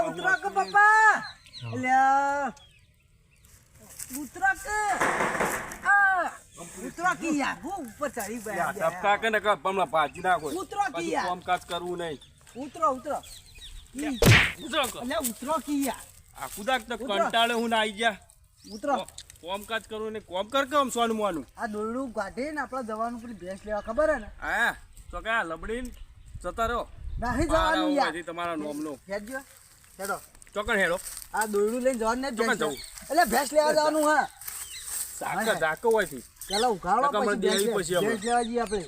ઉતરો કે પપ્પા અલ્યા ઉતરો કે ઉતરો કે યાર હું ઉપર ચડી ગયા ધબકા કે ને હમણાં ભાજી નાખો ઉતરો કે યાર કામકાજ કરવું નહીં ઉતરો ઉતરો અલ્યા ઉતરો કે યાર આ કુદાક તો કંટાળે હું ના આવી ગયા ઉતરો કામકાજ કરવું ને કોમ કર કેમ સોનું મોનું આ દોરડું કાઢે ને આપણે જવાનું પેલી ભેંસ લેવા ખબર હે ને હા તો કયા લબડીન જતા રહો નહીં જવાનું યાર તમારા નોમનો હેડજો હેડો ચોકન હેડો આ દોરડું લઈને જવાનું ને ચોકન જવું એટલે ભેંસ લેવા જવાનું હા સાકા ઝાકો હોય થી ચાલો ઉઘાડો પછી ભેંસ લેવા જઈએ આપણે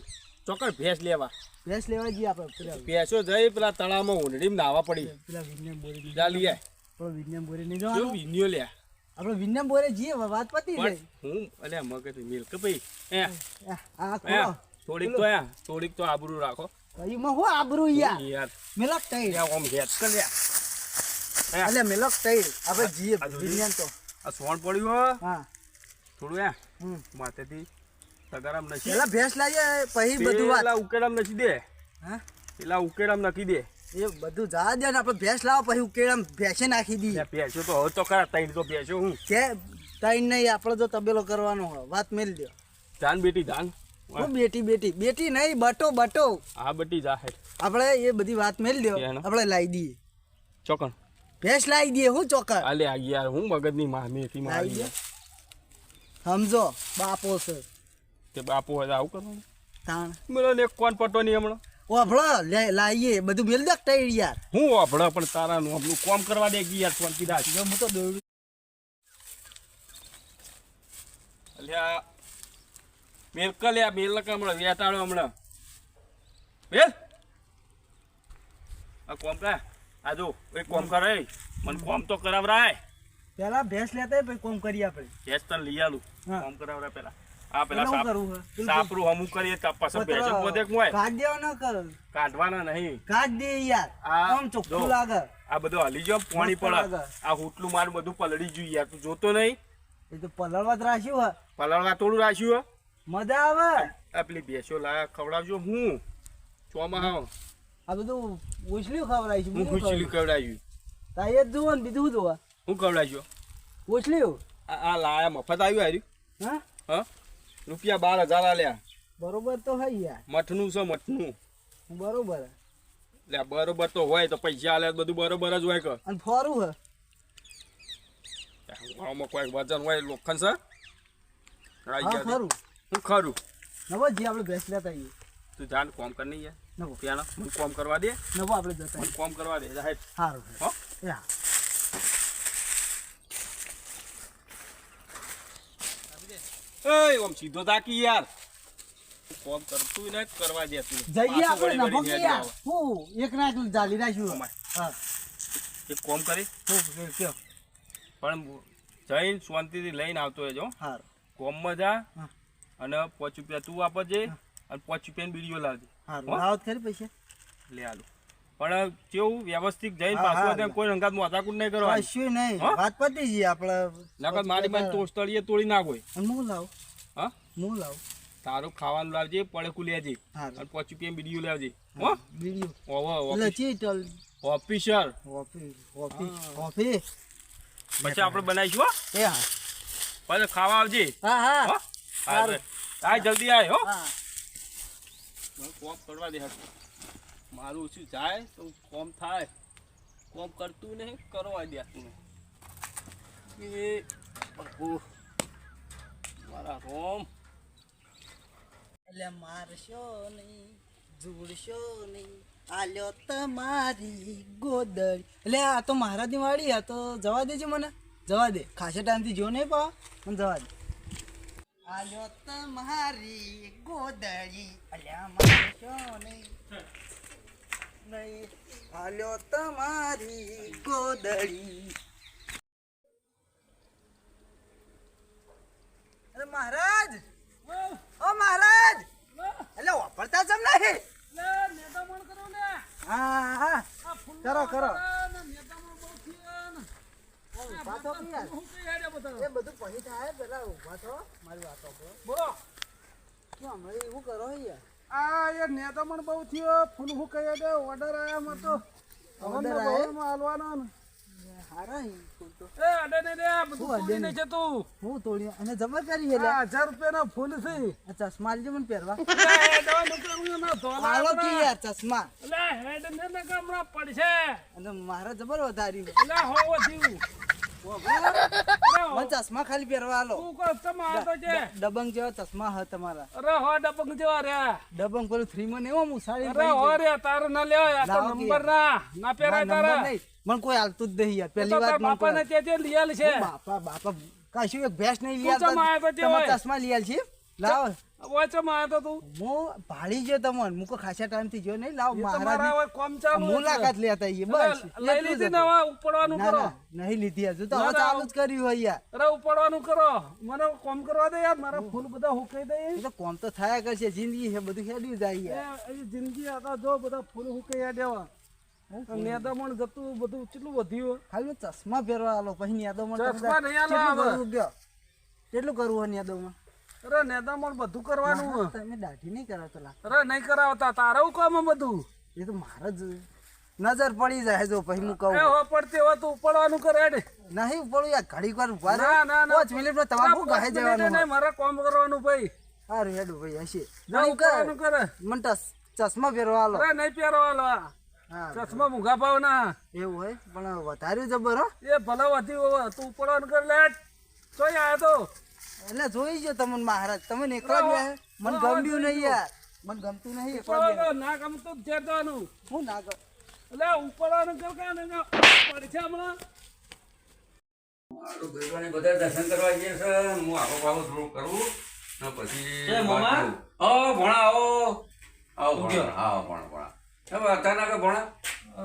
ચોકન ભેંસ લેવા જઈએ આપણે ભેંસો જઈ પેલા તળાવમાં ઊંડડીમાં નાવા પડી પેલા વિજ્ઞાન બોરી ચાલી આય પેલો વિજ્ઞાન બોરી નહીં જો જવાનું વિન્યો લે આપણે વિજ્ઞાન બોરે જઈએ વાત પતી પણ ગઈ હું અલ્યા મગજ મિલ્ક ભાઈ આ ખોલો થોડીક તો આબરૂ રાખો એમાં હું આબરૂ યાર યાર મેલક તઈ આમ હેત કર લે એટલે મેલક તઈ આપણે જઈએ વિજ્ઞાન તો આ સોણ પડ્યું હા થોડું માથેથી તગારામ નસી પેલા ભેંસ લાવીએ પછી બધું વાત પેલા ઉકેડામ નસી દે હા પેલા ઉકેડામ નાખી દે એ બધું જા દે ને આપણે ભેંસ લાવો પછી ઉકેડામ ભેંસે નાખી દી ભેંસો તો હવે તો ખરા તૈન તો ભેંસો હું કે તઈ નહીં આપણે તો તબેલો કરવાનો હોય વાત મેલ દો ધાન બેટી ધાન હું બેટી નહીં બટો હા બટી જા હે આપણે એ બધી વાત મેલ દો આપણે લાવી દઈએ ચોકન ભેંસ લાવી દઈએ હું ચોકર અલે આ યાર હું મગજની મેથી મારી દે સમજો બાપો છે તે બાપુ હોય આવું કરવાનું તાણ મને ને કોણ પટો નહીં હમણાં ઓભળો લાવીએ બધું મેલ દે તઈ યાર હું ઓભળો પણ તારાનું આપણું કોમ કરવા દે કે યાર શાંતિ રાખ જો હું તો દોડું અલ્યા મેલકા લે મેલકા હમણાં વેટાડો હમણાં મેલ આ કોમ કા આ જો એક કોમ કરે મને કોમ તો કરાવરાય પેલા ભેંસ લેતા પછી કોમ કરીએ આપણે ભેંસ તને લઈ આલું કોમ કરાવરાય પેલા આ પેલા પેલા કરવું સાપરું હમું કરીએ તો પાછા ભેંસો પોતે મોય કાઢ દેવા ન કર કાઢવાના નહીં કાઢ દે યાર આમ ચોખ્ખું લાગે આ બધું હલી જો પાણી મસ્ત પડે લાગે. આ હુટલું મારું બધું પલળી ગયું યાર તું જોતો નહીં એ તો પલળવા જ રાખ્યું હે પલળવા થોડું રાખ્યું મજા આવે આ પેલી ભેંસો લાયા ખવડાવજો હું ચોમાં આ બધું ઉછલ્યું ખવડાવીશું હું ખુશી કવડાવ્યું તાઈ જ જુઓ ને બીજું જોવા હું કવડાવજો ઉછલ્યું આ લાયા મફત આવ્યું હાર્યું હા હા રૂપિયા 12,000 આલ્યા બરોબર તો હે યાર મઠનું છે મઠનું બરોબર એટલે બરોબર તો હોય તો પૈસા આલે બધું બરોબર જ હોય કે અને ફોરું હે આમાં કોઈ વજન હોય લોખંડ છે હા ખરું હું ખરું નવો જે આપણે ભેંસ લેતા આવીએ તું જાન કોમ કર નહીં યાર નવો પેલા મને કોમ કરવા દે નવો આપણે જતા મને કોમ કરવા દે સાહેબ સારું હો યા એય ઓમ સીધો તાકી યાર કોમ કરતું ને કરવા દે તું જઈએ આપણે નવો કે યાર હું એક નાખ જાલી રાખ્યું હા એક કોમ કરી હું કયો પણ જઈને શાંતિથી લઈને આવતો રહેજો સારું કોમમાં જા અને 5 રૂપિયા તું વાપરજે અને 5 રૂપિયાની બીડીઓ લાવજે સારું લાવત ખરી પૈસા લે આલું પણ કેવું વ્યવસ્થિત જઈને પાછું કોઈ રંગાત માથાકૂટ નહીં કરવાની કશું નહીં વાત પતી જઈએ આપણે નકર મારી મારી તોસ્તળીએ તોડી નાખો હું લાવ હા હું લાવ તારું ખાવાનું લાવજે પડેકું લેજે અને 5 રૂપિયા બીડીઓ લાવજે હો વિડિયો એટલે ચીટલ ઓફિસર ઓફિસ પછી આપણે બનાવીશું હો એ હા પછી ખાવા આવજે હા હા હો આ જલ્દી આય હો હા કોમ કરવા દે મારું ઓછું જાય તો કોમ થાય કોમ કરતું નહીં કરવા દેતું નહીં એ મારા રોમ એટલે મારશો નહીં જોડશો નહીં આલ્યો તમારી ગોદડી એટલે આ તો મહારાજની વાડી આ તો જવા દેજો મને જવા દે ખાસા ટાઈમથી જો નહીં પા મને જવા દે આલ્યો તમારી ગોદડી અલ્યા મારશો નહીં આલ્યો તમારી ગોદડી અરે મહારાજ ઓ મહારાજ એટલે વાપરતા જમ નહીં હા હા કરો કરો એ બધું પછી થાય પેલા ઉભા થો મારી વાત બોલો શું હમણાં એવું કરો યાર આ યાર નેતામણ બહુ થયો ફૂલ હું કહી દે ઓર્ડર આયા મતો ઓર્ડર આયા હાલવાનો ને હારા ઈ ફૂલ તો એ અડે ને રે બધું શું અડે તોડી ને? નાખે તું હું તોડ્યો અને જબર કરી એટલે આ 1000 રૂપિયાના ફૂલ છે આ ચશ્મા લેજો મને પહેરવા એ દવા મૂકવાનું ના ધોલા હાલો કે યાર ચશ્મા લે હેડ ને ને કમરા પડશે અને મારા જબર વધાર્યું લે હોવો થયું મને ચશ્મા ખાલી પહેરવા હાલો તું કો તમા તો છે ડબંગ જેવા ચશ્મા હ તમારા અરે હો ડબંગ જેવા રે ડબંગ પેલું 3 માં એવો મુસાડી અરે હો રે તારે ના લેવાય આ તો લાવો કે નંબર ના પહેરાય તારે મને કોઈ હાલતું જ નહીં યાર તો પહેલી વાત તાર મને બાપાને કોઈ તે લીયાલ છે બાપા કશું એક ભેંસ નહીં તું ચમ આયો તો તે તમારા હોય? ચશ્મા લીયાલ છે લાવો વચમ આયો તો તું હું ભાળી ગયો તમને મુકો ખાસા ટાઈમ થી જો નહીં લાવ એ તમારા મહારાજ હવે કોમ ચાલુ મુલાકાત લેતા આઈએ બસ લઈ લીધી ને હવે ઉપડવાનું ના કરો ના નહીં લીધી હજુ તો ના, હવે ના. ચાલુ જ કર્યું હોય યાર અરે ઉપડવાનું કરો મને કોમ કરવા દે યાર મારા ફૂલ બધા હુકાઈ દે એ તો કોમ તો થયા કરશે જિંદગી છે બધું હેડ્યું જાય યાર એ જિંદગી હતા જો બધા ફૂલ હુકાઈ દેવા નેદામણ જતું બધું કેટલું વધ્યું ખાલી ચશ્મા પહેરવા આલો પછી યાદોમાં ચશ્મા નહીં આલો હવે. કેટલું કરવું હોય યાદોમાં અરે નેદામણ બધું કરવાનું હે. તમે દાઢી નહીં કરાવતો લા અરે નહીં કરાવતા તારું કામ હે બધું એ તો મારે જ નજર પડી જાય જો પછી હું કહું એ હો પડતી હોય તો ઉપડવાનું કરે હેડ. નહીં પડું યાર ઘડીક વાર ઉભા રહો ના ના ના 5 મિનિટમાં તમાકુ પાંચ ગાહે મિનિટે જવાનું નહીં, મારે કામ કરવાનું ભાઈ સારું હેડું ભાઈ હશે જા ઉપડવાનું કરે મને ચશ્મા પહેરવા આલો અરે નહીં પહેરવાલો હા ચશ્મા મૂંઘા ભાવ ના એવું હોય પણ વધાર્યું જબર હો એ ભલે વધી હોય તું ઉપડવાનું કર લેટ ચોય આયો તો એટલે જોઈ ગયો તમને મહારાજ તમે ને એકલા જ આયા. મને ગમ્યું નહીં યાર મને ગમતું નહીં એકલા જ આયા. ના ગમતું જ છે જવાનું હું ના કર એટલે ઉપડવાનું કર કે ને પડશે હમણાં મારું ભાઈઓને બધા દર્શન કરવા જઈએ છે હું આખો પાછો થોડું કરું ને પછી જય મામા. ભણા આવો શું કહો? આવો ભણા હવે અચાનક ભણા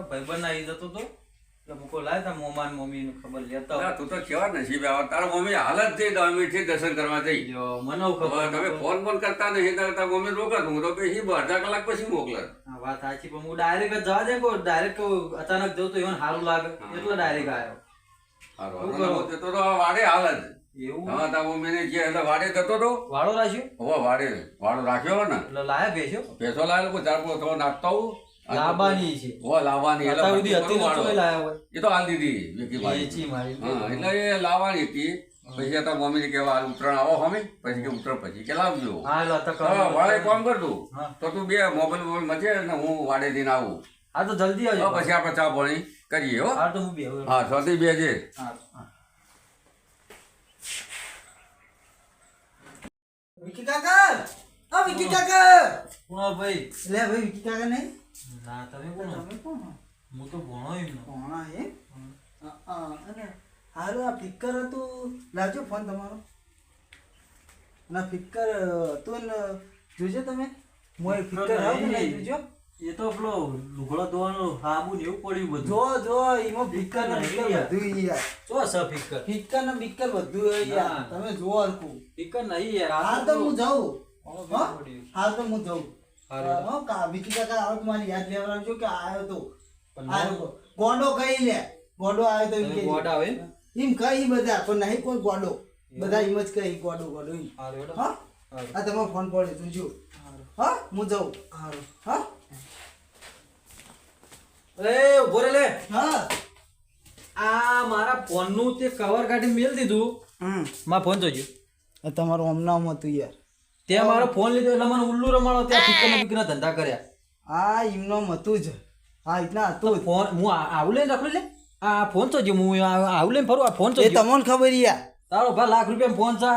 ભાઈબંધ આવી જતો તો એટલે મૂકો લાય તા મોમાં ને મમ્મી ખબર લેતા ના, તું તો કેવા નસીબે આવો તારા મમ્મી હાલત થઈ 10 મિનિટથી દર્શન કરવા જઈ હોય. મને એવું હવે ખબર તમે ફોન ફોન કરતા નહીં તાર મમ્મી રોકત હું તો પછી 12 કલાક પછી મોકલત હા, વાત સાચી પણ હું ડાયરેક્ટ જવા દે કો ડાયરેક્ટ અચાનક જવું તો એને સારું લાગે એટલે ડાયરેક્ટ આવ્યો હારું, શું કરો? જતો તો વાડે હાલત એવું હા તારા મમ્મીને જે એટલે વાડે જતો તો વાળો રાખ્યો હવે વાડો રાખ્યો ને એટલે લાયા ભેસ્યો પેસો લાવેલો કોઈ ચાર પાંચ થોડો નાખતો હોઉં. લાવવાની છે ઓ લાવવાની એટલે અત્યાર સુધી હતી વાળો. નતો એ લાયા હોય એ તો હાલ દીધી વિકીભાઈ. વેચી મારી હા એટલે એ લાવવાની હતી પછી હતા મમ્મીને કહેવા હાલ ઉત્તરાયણ આવો હમે પછી કે ઉત્તરાયણ પછી કે લાવજો હા એટલે અત્યારે હા, કરો. વાળે કામ કર તું હા. તો તું બે મોબાઈલ મચે ને હું વાડે દઈને આવું હા તો જલ્દી આવજો તો પછી આપણે ચા પાણી કરીએ હો હા તો હું બે હવે. હા સ્વાતિ બે છે હા હા. વિકી કાકા ઓ વિકી કાકા કોણ ભાઈ લે ભાઈ વિકી કાકા નહીં ના તમે કોણ તમે કોણ હું તો ભણો એમ ને. કોણા હે અને હારું આ ફિકર હતું લાવજો ફોન તમારો ના ફિકર હતું ને જોજો તમે મોય ફિકર આવું ને જોજો એ તો પેલો લુગડો ધોવાનો સાબુ ને એવું પડ્યું બધું જો જો એમાં ફિકર ને ફિકર બધું યાર ચો સ ફિકર ફિકર ને બિકર બધું હે યાર ના. તમે જો હરખું ફિકર નહીં યાર હાલ તો હું જાઉં પડ્યું. હો? હાલ તો હું જાઉં હારું. હો, વિકી કાકા આવો તમારી યાદ લેવડાવજો કે આવ્યો તો પણ આવ્યો. ગોંડો કઈ લે ગોંડો આવ્યો તો એમ તમે કહેજો. ગોડા આવે એમ? એમ કઈ બધા પણ નહીં કોઈ ગોડો બધા એમ જ કઈ ગોડો ગોડો એમ હારું હેડો. હા હારું. આ તમારો ફોન પડે જોજો હા હું જાઉં હા એ ઉભો રે લે હા આ મારા ફોન નું તે કવર કાઢી મેલ દીધું મારો ફોન જોજો આ તમારું હમણાં હતું યાર તે મારો ફોન લીધો એટલે મને ઉલ્લુ રમાડો ત્યાં ફિકર ને ફિકર ધંધા કર્યા આ એમનો હતું જ હા રીતના હતું જ. ફોન હું આવું લઈને રાખું લે આ ફોન તો હું આવું લઈને ફરું આ ફોન તો એ તમને ખબર યાર તારો ભાઈ લાખ રૂપિયા ફોન છે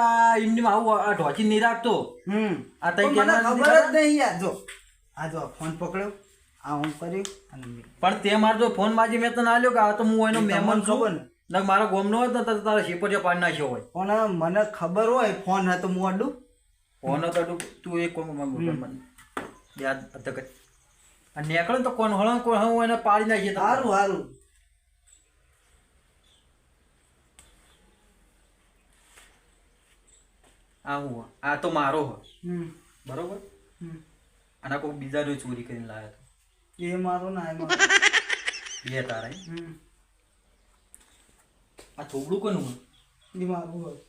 એમની આવું આ ઢોચી નહીં રાખતો પણ આ તઈ મને કેમેરા ખબર જ નહીં યાર જો આ જો ફોન પકડ્યો આ હું કર્યું અને પણ તે મારો તો ફોન માજી મેં તને આલ્યો કે આ તો હું એનો મહેમાન ખબર છું ને. ને મારો ગોમનો હોય તો તારા શેપરિયા પાડી નાખ્યો હોય પણ મને ખબર હોય ફોન હતો હું અડું ફોન હતો તું એક કોમ યાદ અધક અને નીકળે તો કોણ હળંગ કોણ હું એને પાડી નાખીએ તો સારું સારું આ હું આ તો મારો હોય હમ બરોબર હમ. આના કોઈ બીજા જો ચોરી કરીને લાવ્યો એ મારો ના એ મારો હતો બે તારા એમ. હમ. આ થોબડું કોનું હોય એ મારું હોય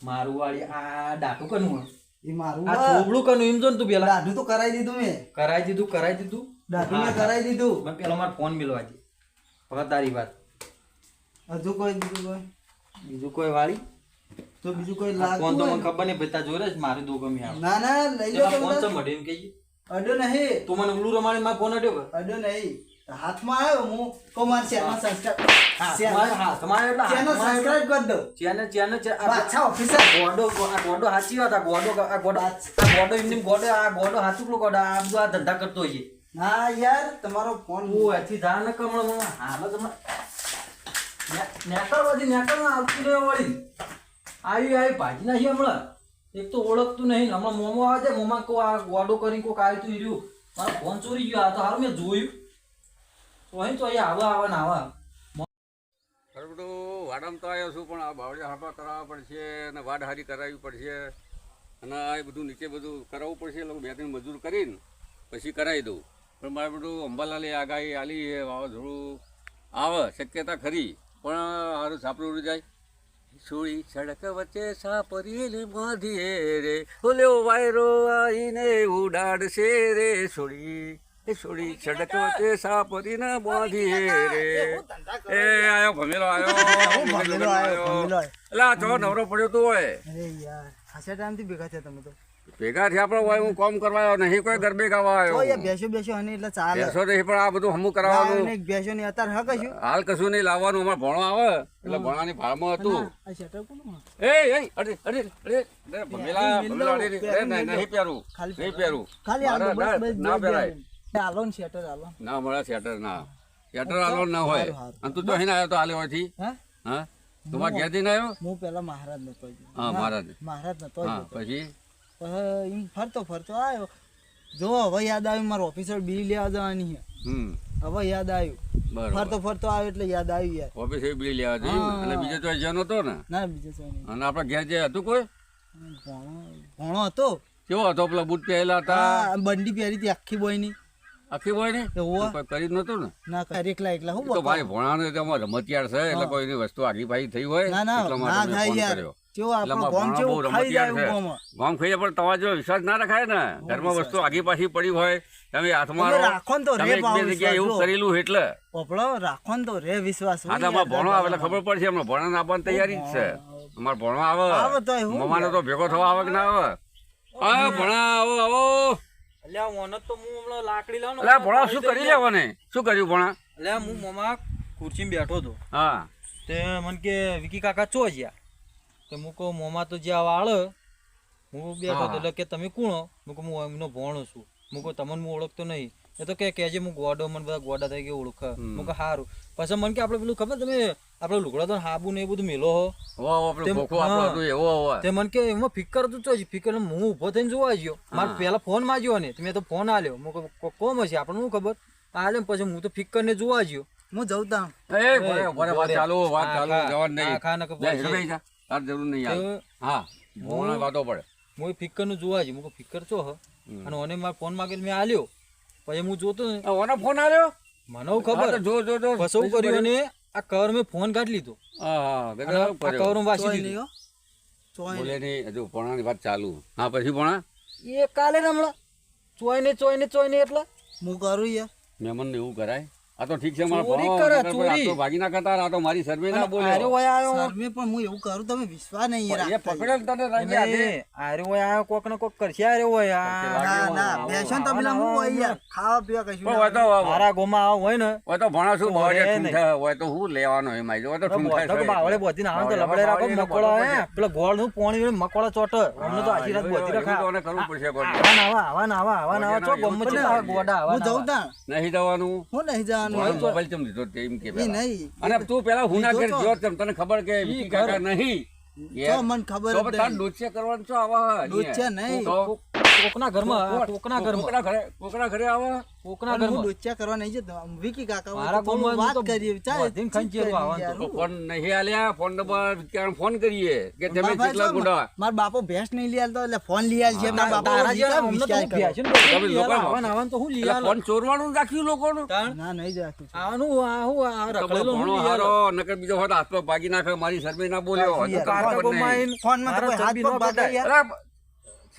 મારું વાળી આ ડાટું કનું હોય એ મારું આ હોય થોબડું કનું એમ જો ને તું પેલા દાઢું તો કરાવી દીધું મેં કરાઈ દીધું દાઢું મેં કરાવી દીધું મેં પેલા મારો ફોન મિલવા દે વખત તારી વાત હજુ કોઈ બીજું કોઈ બીજું કોઈ વાળી તો બીજું કોઈ ફોન લાગતું તો હોય મને ખબર નહીં ભાઈ તાર જોડે જ મારે દો ગમે આવે ના ના લઈ લો ફોન તમે તો મળે એમ કહીએ અડ્યો નહીં તું મને ઉલું રમાડી મારો ફોન અડ્યો કે અડ્યો નહીં હાથમાં આવ્યો હું કહું મારે ચેનલ સબસ્ક્રાઇબ તમારે એટલે ચેનલ સબસ્ક્રાઇબ કરી દો ચેનલ અચ્છા ઓફિસર ગોડો સાચી વાત આ ગોડો એમની ગોડો સાચું પેલું ગોડો આ બધું આ ધંધા કરતો હોય છે હા યાર તમારો ફોન હું એથી ધાર ન કમળ હાલ તમે નેકળ બધી નેકળ આવતી નહીં વળી આવી ભાજી નાખી હમણાં એક તો ઓળખતું નહીં હમણાં મોમો આવે છે મોમાં કો આ ગોડો કરીને કોક આવ્યું તું રહ્યું મારો ફોન ચોરી ગયો આ તો હારું મેં જોયું તો અહીં તો અહીંયા આવે ને આવા ખરું બધું વાડામાં તો આવ્યો છું પણ આ બાવળિયા હાપા કરાવવા પડશે અને વાડ હારી કરાવવી પડશે અને આ બધું નીચે બધું કરાવવું પડશે લોકો 2-3 મજૂર કરીને પછી કરાવી દઉં પણ મારે બધું અંબાલાલે આગાહી આલી છે વાવાઝોડું આવે શક્યતા ખરી પણ સારું સાપડું ઉડી જાય સોળી સડક વચ્ચે સાપરીને બાંધીએ રે ઓલ્યો વાયરો આવીને ઉડાડશે રે સોળી સોળી સડક વચ્ચે સાપરીને બાંધીએ રે એ આયો ભમેલો આયો એટલે આ ચો નવરો પડ્યો તો હોય અરે યાર ખાસા ટાઈમથી ભેગા થયા તમે તો ભેગા થયા આપણે હોય હું કામ કરવા આવ્યો નહીં કોઈ ગરબે ગાવા તો આવ્યો યાર બેસો અને એટલે ચાલે બેસો નહીં પણ આ બધું હમું કરાવવાનું એક બેસો ની અત્યારે હક હશું હાલ કશું નહીં લાવવાનું અમારે ભણો આવે એટલે ભણાની ભાળમાં હતું આ શટર કોનું એ અરે અરે અરે ભમેલા અરે નહીં પહેરું નહીં પહેરું ખાલી આલો બસ ના પહેરાય આલો ને શટર આલો ના મળે શેટર ના શેટર આલો ના હોય અને તું તો અહીં આવ્યો તો હાલે હોયથી હા હા તું મારા ઘેરથી ના આવ્યો હું પેલા મહારાજ નતો હા મહારાજ નતો હા પછી એમ ફરતો આવ્યો જો હવે યાદ આવ્યું મારો ઓફિસર બિલ લેવા જવાની છે હવે યાદ આવ્યું બરોબર ફરતો આવ્યો એટલે યાદ આવ્યું યાર ઓફિસે બીડી લેવા જઈ અને બીજો તો જનો હતો ને ના બીજો છે નહીં અને આપણા ઘેર જે હતું કોઈ ભણો હતો કેવો હતો પેલા બૂટ પહેરેલા હતા આ બંડી પહેરી હતી આખી બોયની આખી હોય ને એવું કોઈ કરી જ નતું ને ના એકલા હું તો ભાઈ ભણાનું તો અમારે રમતિયાર છે એટલે કોઈની વસ્તુ આગી પાછી થઈ હોય ના ના એટલા ના માટે મેં થાય ફોન યાર કર્યો. કેવો એટલે આપણો અમારા ગોમ ભણવા બહુ કેવું ખાઈ જાય રમતિયાર ગોમ છે ગામ ખાઈએ પણ તમારે જો વિશ્વાસ ના રખાય ને ઘરમાં વસ્તુ આગી પાછી પડી હોય તમે હાથમાં તમે રહો, રાખો ને તો તમે રે એક ભાવ બે જગ્યાએ એવું વિશ્વાસ કરેલું એટલે પોપડો રાખો ને તો રે વિશ્વાસ હા તો અમારે ભણવા આવે એટલે ખબર પડશે હમણાં ભણવા આપવાની તૈયારી જ છે અમારે ભણવા આવે આવે તો હું મમાનો તો ભેગો થવા આવે કે ના આવે હા ભણા આવો આવો અલ્યા મોનત તો હું હમણાં લાકડી લાવ એટલે ભણા શું કરી લેવાને શું કર્યું ભણા અલ્યા હું મમા ખુરશીમાં બેઠો હતો હા તે મને કે વિકી કાકા ચો જ્યાં તે હું કહું મોમાં તો જ્યાં વાળ હું બેઠો હતો એટલે કે તમે કોણો હું કહું હું એમનો ભણો છું હું કહું તમને હું ઓળખતો નહીં એ તો કે કહેજે હું ગોડો મને બધા ગોડા થઈ ગયા ઓળખ હું કહું સારું પછી મને કે આપણે પેલું ખબર તમે આપણે લુગડા તો હાબુ ને એ બધું મેલો હો આપણો ખોખો આપણો હતું એવો હોય તે મને કે એમાં ફિકર હતું તો ફિકર હું ઊભો થઈને જોવા ગયો મારે પહેલા ફોન માંગ્યો ને મેં તો ફોન આલ્યો હું કહું કોમ હશે આપણને શું ખબર આલે પછી હું તો ફિકર ને જોવા ગયો હું જઉં તા એ બરે વાત ચાલુ જવાન નહીં ખાના લે, હેડો બેસી જા. તાર જરૂર નહીં યાર હા ભણવા વાતો પડે હું ફિકર નું જોવા ગયો હું ફિકર છો હ અને ઓને મારે ફોન માંગેલ મેં આલ્યો પછી હું જોતો ને ઓનો ફોન આવ્યો મને ખબર જો જો જો ફસવું કર્યું અને આ કવર મેં ફોન કાઢી લીધો હા અને આ કવર વાસી દીધું બોલે નહીં હજુ ભણાની વાત ચાલુ હા પછી ભણા એ કાલે રમણા ચોય ને એટલે હું કરું યાર મહેમાન એવું કરાય આ તો ઠીક છે મારા ચોરી ભણવા કરે, વગર પણ આ ચોરી. તો ભાગી ના કરતા આ તો મારી સર્વે ના આર્યો બોલ્યો હોય આવ્યો સર મેં પણ હું એવું કરું તમે વિશ્વાસ નહીં યાર એ પકડેલ તને રંગે હાથે. આર્યો હોય આવ્યો કોક ને કોક કરશે આર્યો હોય ના ના બેસો ને તમે હું હોય યાર ખાવા પીવા કશું પણ હોય તો મારા ગોમાં આવો હોય ને હોય તો ભણા શું બાવળિયા નહીં. ઠૂંઠા હોય તો હું લેવાનો એમ આવી હોય તો ઠૂંઠા છે. બાવળે બોધી ના આવે તો લબડે રાખો મકોડા હે પેલા ગોળ નું પાણી મકોડા ચોટ અમને તો આશીર્વાદ બોધી એવું તો રખા મને કરવું પડશે ગોળ. આવા ના ચો ગમ છે ગોડા હું જઉં તા નહીં જવાનું હું નહીં જવાનું મોબાઈલ ચમ દીધો તે એમ કે એ પેલા. નહીં અને તું પેલા હુના ઘેર ગયો તેમ તને ખબર કે વિકી કાકા નહીં તો મને ખબર તો જ તાર નહીં. ડોચિયા કરવાનું છો આવા અહીંયા? ડોચિયા નહીં. તો કોકના ઘરમાં કોકના ઘરે આવા કોકના પણ હું ઘરમાં ડોચ્યા કરવા નહીં જતો વિકી કાકા હોય મારા તો થોડું ગામમાં વાત તો કરીએ ચાલે બધીને ખંચેરું આવવાનું તો ફોન નહીં આલ્યા ફોન નંબર ક્યાં ફોન કરીએ કે તમે કેટલા ગુંડા મારા બાપો ભેંસ નહીં લઈ આલતો એટલે ફોન લઈ આલ છે મારા બાપો તારા વિચાર જેવા અમને તો હું કરો. ભેંસું તમે બધું લોકો આવવાનું તો હું લઈ એટલે આલો. ફોન ચોરવાનું રાખ્યું લોકોનું ના નહીં જ રાખું છું. આવવાનું આ હું આ તો રખડેલો હું ભણો લઈ આલો. હારો નકર બીજો હોત હાથ પગ ભાગી નાખે મારી સર્વે ના બોલ્યો બાકી તો યાર. કાકા કાકા પણ નહીં. ગોમાઈને ફોનમાં તો કોઈ મારા હાથ ચરબી પગ ન બાંધે બગાડ. યાર. અરે,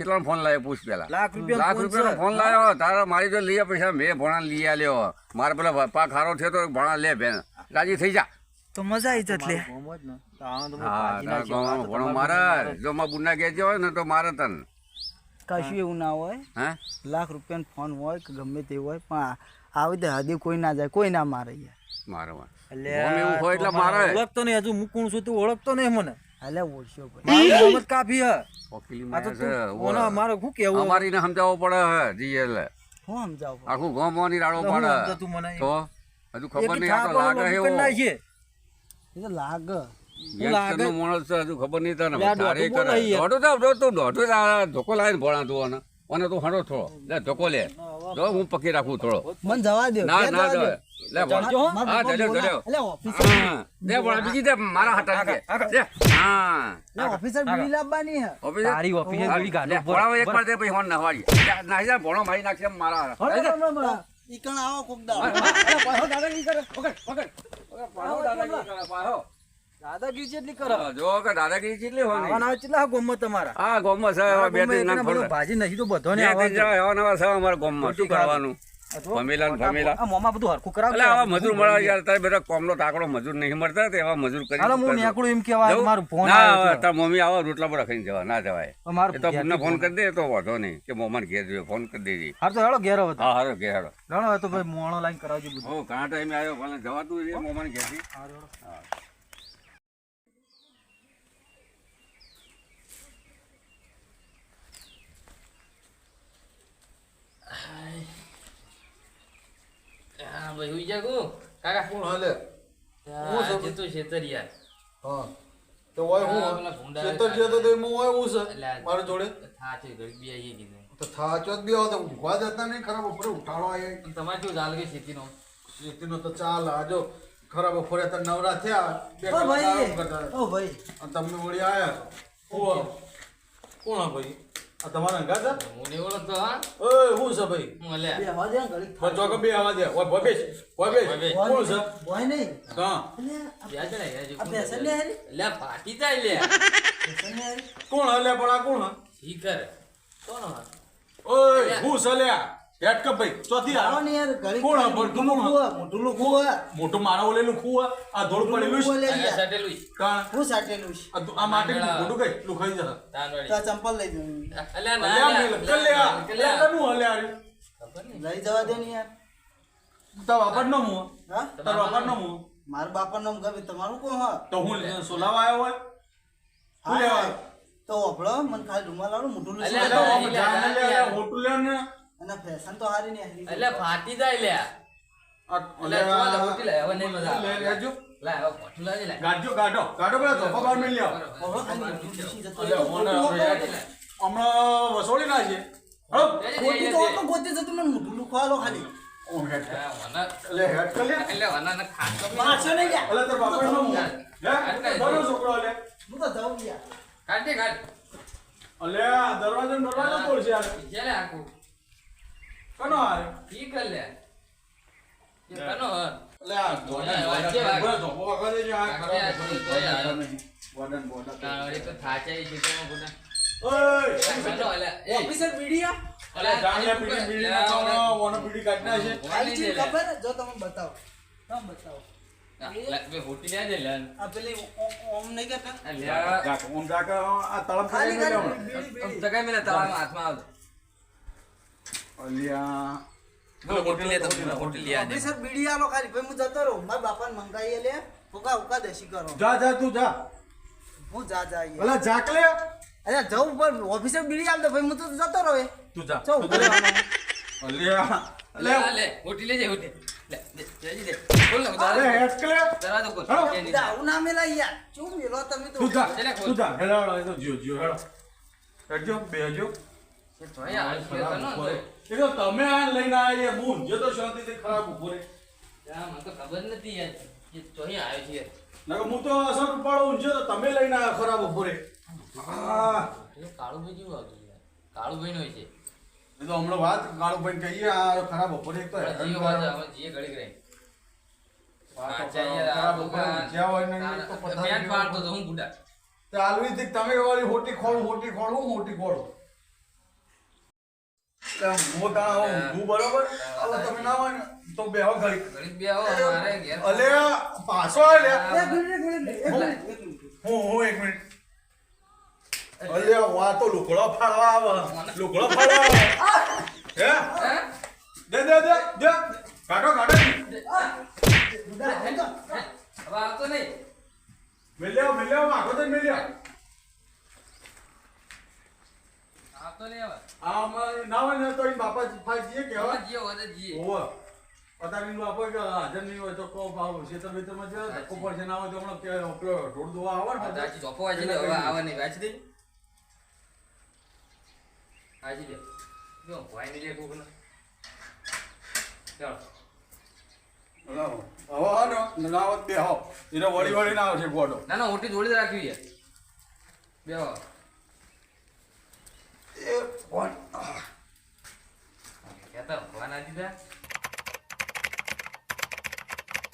કેટલાનો ફોન લાવ્યો પૂછ પેલા લાખ રૂપિયા લાખ રૂપિયાનો ફોન લાવ્યો તારા મારી તો લઈએ પૈસા મેં ભણા લઈ આલ્યો મારે પેલા પા ખારો થયો તો ભણા લે બેન રાજી થઈ જા તો મજા આવી જત લે મારું ગોમ જ ને તો આમાં તો હું હા ભાજી ના તારા જેવા, ગામમાં તો ભણો તમારું મારે ગોમ જો માં બુના ઘેર જવાય ને તો મારે તને કશું એવું ના હોય હા લાખ રૂપિયાનો ફોન હોય કે ગમે તે હોય પણ આવી રીતે હદી કોઈ ના જાય કોઈ ના મારે યાર મારે અલ્યા, ગોમ એવું હોય તું એટલે મને મારે ઓળખતો નહીં હજુ હું કોણ છું તું ઓળખતો નહીં મને હાલે ઓળખ્યો ભાઈ મારું ગોમ જ કાફી હે વકીલી આ તો માં છે તું ઓનો મારે શું કેવું અમારીને સમજાવવો પડે હે જીએલ હું સમજાવું આખું ગામ મોની રાડો તો હું પડે સમજાવ તું મને તો હજુ ખબર એક નહીં આ તો ઠાકોર લાગે લોબી એવો કરી નાખીએ. એ તો લાગે ગેંગસ્ટરનો માણસ છે હજુ ખબર નહીં તને લે આ તારે દોઢું બોલાય કરે યાર. દોઢું ધોકો લાવીને ભણા તું અને તું હણો થોડો લે ધોકો લે જો હું પકી રાખું થોડો મને જવા દો ના ઘેર ના જવા દે દો. લે ભણા. જજો, હો. હા ધર્યો ધર્યો એટલે ઓફિસર હા દે ભણા બીજી દે મારા હાથ દે દે હા એટલે ઓફિસર બીડી લાવવાની હે ઓફિસ તારી ઓફિસે બીડી ગાડો લે ઉપર. ભણાવો એક વાર દે પછી હોન નવાડી નાહી જા ભણો મારી નાખશે મારા હાથ. ઈ કણ આવો કોક દાવ પાછો દાદાગીરી કરે પકડ પકડ પાછો દાદાગીરી કરે પાછો દાદાગીરી જેટલી કરો જો કે દાદાગીરી કેટલી આવા હોય ના કેટલા ગોમમાં તમારા હા ગોમમાં છે હવે બે ત્રણ નામ બધું ફરવા ભાજી નથી તો બધો ને બે આવા ત્રણ જણા એવા નવા છે અમારા ગોમમાં શું કરવાનું ફમીલા ને ફમીલા આ મોમાં બધું હરખું કરાવ એટલે આવા મજૂર મળે યાર તારે બધા કોમનો તાકડો મજૂર નહીં મળતા તો એવા મજૂર કરી હાલો હું નીકળું એમ કેવાય જવું? મારું ફોન ના આવ્યો હવે છે. તાર મમ્મી આવો રોટલા પર રખીને જવા ના જવાય મારું એ તો મને ફોન કરી દે તો વાંધો નહીં કે મોમાન ઘેર જોઈએ ફોન કરી દેજે હાર તો હેડો ઘેર હતો હા હારો ઘેર હારો હેડો તો ભાઈ મોણો લાઈન કરાવજો બધું હો ઘણા ટાઈમે આવ્યો પણ જવાતું છે મોમાન ઘેરથી હા ભાઈ હુઈ જા ગો કાકા કોણ હાલે હું જતો છેતરિયા હા તો હોય હા, હું પેલા ભૂંડા ખેતર જે તો હું હોય હું છે એટલે મારા જોડે થાચે ઘડી બી આવીએ કીધું તો થાચો જ બી આવો તો ઊંઘવા દેતા નહીં ખરાબ બપોરે ઉઠાડો આવી પણ તમારે કેવું ચાલે કે ખેતીનો ખેતીનો તો ચાલ આજો ખરાબ બપોરે તો નવરા થયા બે ઓ કલાક ભાઈ આરામ કરતા ઓ ભાઈ અને તમે વળી આયા કોણ કોણ હા ભાઈ આ તમારા અંગા છે હું નહીં ઓળખતો હા ઓય હું છે ભાઈ હું અલ્યા બે આવા દે ને ઘડીક. બસ ચોકે બે આવા દે ઓય ભોય બેસ ભોય બેસ. કોણ છે બોય નહીં હા એટલે યાદ ને યાદ આ ભેંસન ને હારી? અલ્યા પાટી જાય લે ભેંસન ને હારી? કોણ હાલે પણ આ કોણ હા ઈ કરે કોણ હા ઓય હું છે લ્યા હેડ કપ ભાઈ ચોથી આવો આ ને યાર ઘડીક. કોણ આ ભરતું કોણ? મોટું લુખું હોય. મોટું મારા ઓલેલું ખુવા આ ધોળ પડેલું છે લે અહીંયા યાર. સટેલું કાણ હું સાટેલું છે. આ માટે મોટું કઈ લુખાઈ જશે તો તાનવાડી આ ચંપલ લઈ જવું અલ્યા ના અલ્યા લ્યા. મેલ કલ્યા કલ્યા. કનું હલ્યા રે ખબર નહીં. લઈ જવા દે ને યાર તા વાપર નો મુ હા તાર વાપર નો મુ મારા બાપા નામ ગમે તમારું કોણ હા તો હું સોલાવા આવ્યો હોય શું લેવા તો ઓપડો મને ખાલી રૂમાલ આલો મોટું લુખું અલ્યા, તો હોય. આમ જાને લે હોટલ લે ને અને ફેશન તો હારી ને હારી. અલ્યા ફાટી જાય લ્યા અલ્યા તો હોટી લે હવે નહીં મજા લે આવે લેજો લા હવે હોટી લાવી લે ગાડજો ગાડો ગાડો પેલા ધોપા બાર મેલ લ્યો ઓપડો ખાલી મોટું ઘૂસી જતો અલ્યા હોય. ઓને આપણે હમણાં વસોડી ના છે હો ગોતી તો ઓટો ગોતી જતું મને મોટું લુખું આલો ખાલી ઓ હેડ હા, વના લે હેડ કર લે એટલે વનાને ખાટલો બી પાછો નહીં યાર. અલે તાર બાપા નો મુ લે બોલો છોકરો લે હું તો જાઉં યાર કાઢે કાઢ અલે દરવાજો તોડ છે યાર ચાલે આખું કનો આરે ઈ કર લે એ કનો હ? અલે આ ધોપો વાગવા દેજો આ બોડન બોડન તાવડી તો થાચાઈ છે તો ગુના ઓય કનો અલ્યા એ ઓફિસર મીડિયા અલે જાણ્યા પીડી પીડી ના ખાવાનો વનો પીડી કાઢના છે ખાલી ચીજ ખબર હે? જો તમે બતાવો તમે બતાવો લે હોટી લે લે આ પેલી ઓમ નહીં કરતા અલ્યા જાક ઓમ જાક આ તળપ ખાલી કરી ખાલી લેવાનો બીડી બીડી તકાઈ મેલે તાળામાં હાથમાં આવ અલિયા બોલો હોટી લે તો હોટી લે આજે ઓફિસર બીડી આલો ખાલી ભાઈ હું જતો રહું મારા બાપાને મંગાઈએ લે ઉકા ઉકા દેશી કરો જા જા તું જા હું જા જા યાર. અલે જાક લે અરે જવું પણ ઓફિસર બીડી આલ દે ભાઈ હું તો જતો રહું એ તું જા ચો ઉભો રહેવાનો. અલિયા લે લે હોટી લેજે હોટી લે જજી દે બોલ ને અલે હેડ કે લે દરવાજો ખોલ હાલો. એની એટલે આવું ના મેલા યાર ચૂપ મેલો તમે તો તું જા ચલે ખોલ. તું જા હેડો એ તો જીઓ જીઓ હેડો હેડજો બેહજો તો અહીંયા આવી ગયો કનો તો એ તો તમે આ લઈને આયા હું જે તો શાંતિથી ખરાબ ઉભો રે યા મને તો ખબર નથી યાર એ તો અહીંયા આવ્યો છે નકર હું તો અસર ઉપાડો ઊંઝે તો તમે લઈને આયા ખરાબ ઉભો રે હા એ કાળુભાઈ જેવું આવ્યું યાર કાળુભાઈ નો છે એ તો હમણાં વાત કાળુભાઈ કહીએ આ ખરાબ ઉભો રે તો જીઓ વાજા હવે જીએ ઘડી ગઈ પાછા યાર ખરાબ ઉભો રે જ્યાં હોય ને તો બેટ પથારી પાડતો તો હું બુડા તે આલવી થી તમે વાળી હોટી ખોળ હું હોટી ખોળું હું તાણા ઊંઘું બરોબર હવે તમે ના હોય ને તો બેહો ઘડી ઘડીક બે આવો મારે ઘેર અલે પાછો લે એક મિનિટ. હું 1 મિનિટ અલે વા તો લુકડો ફાડવા આવે લુકડો ફાડવા આવે હે હે? દે કાઢો હવે આવતો નહીં મેલ્યો માખો તો મેલ્યો આવતો નહીં હવે આમાં ના હોય ને તો ઈ બાપા ફાઈ જઈએ કે હવે જીઓ વધે જીએ ઓવર પતાની બાપા કે હાજર નહીં હોય તો કો ભાવ છે તો તમે જો ધક્કો પડશે ના હોય તો હમણાં કે પેલો ઢોળ દોવા આવે ને દાચી ચોપો વાંચી દે હવે આવે નહીં વાંચી દે વાંચી દે જો ભાઈ ની લે કોકને ચાલો હવે ના હોત બે હો એને વળી ના આવશે ગોડો ના ના ઓટી જોડી રાખવી યાર બે આવો. એ કોણ કહેતા ભગવાન આ દીધા